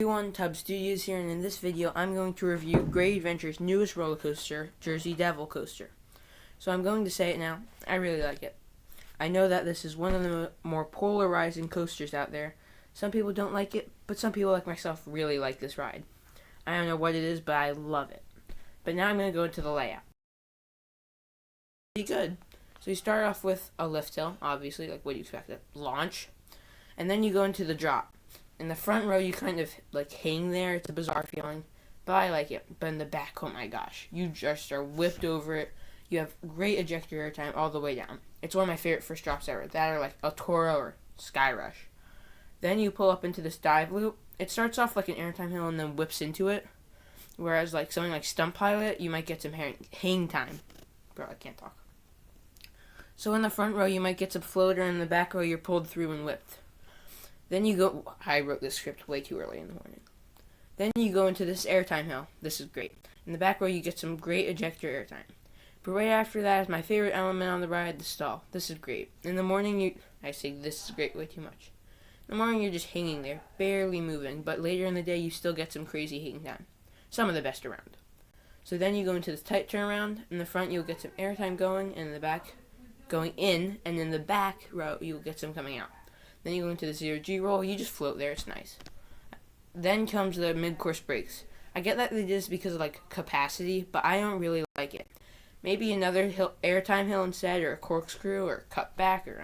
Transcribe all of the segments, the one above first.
Everyone, Tub Studios here, and in this video I'm going to review Great Adventure's newest roller coaster, Jersey Devil Coaster. So I'm going to say it now, I really like it. I know that this is one of the more polarizing coasters out there. Some people don't like it, but some people like myself really like this ride. I don't know what it is, but I love it. But now I'm going to go into the layout. Pretty good. So you start off with a lift hill, obviously, like what do you expect, a launch. And then you go into the drop. In the front row, you kind of like hang there. It's a bizarre feeling, but I like it. But in the back, oh my gosh, you just are whipped over it. You have great ejector airtime all the way down. It's one of my favorite first drops ever. That or like a Toro or Sky Rush. Then you pull up into this dive loop. It starts off like an airtime hill and then whips into it. Whereas like something like Stunt Pilot, you might get some hang time. Bro, I can't talk. So in the front row, you might get some floater, and in the back row, you're pulled through and whipped. Then you go, I wrote this script way too early in the morning. Then you go into this airtime hill. This is great. In the back row, you get some great ejector airtime. But right after that is my favorite element on the ride, the stall. This is great. In the morning, I say this is great way too much. In the morning, you're just hanging there, barely moving. But later in the day, you still get some crazy hang time. Some of the best around. So then you go into this tight turnaround. In the front, you'll get some airtime going, and in the back, going in. And in the back row, you'll get some coming out. Then you go into the 0G roll, you just float there, it's nice. Then comes the mid-course breaks. I get that they did this because of like capacity, but I don't really like it. Maybe another hill, airtime hill instead, or a corkscrew, or a cutback, or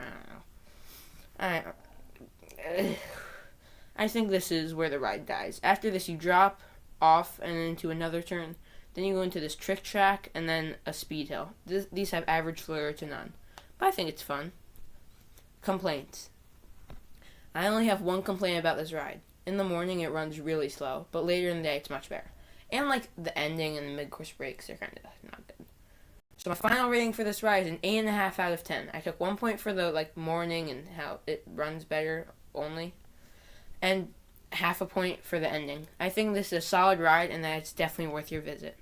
I don't know. I think this is where the ride dies. After this, you drop off and into another turn. Then you go into this trick track, and then a speed hill. These have average floor to none, but I think it's fun. Complaints. I only have one complaint about this ride. In the morning, it runs really slow, but later in the day, it's much better. And, like, the ending and the mid-course breaks are kind of not good. So my final rating for this ride is an 8.5 out of 10. I took 1 point for the, like, morning and how it runs better only, and half a point for the ending. I think this is a solid ride and that it's definitely worth your visit.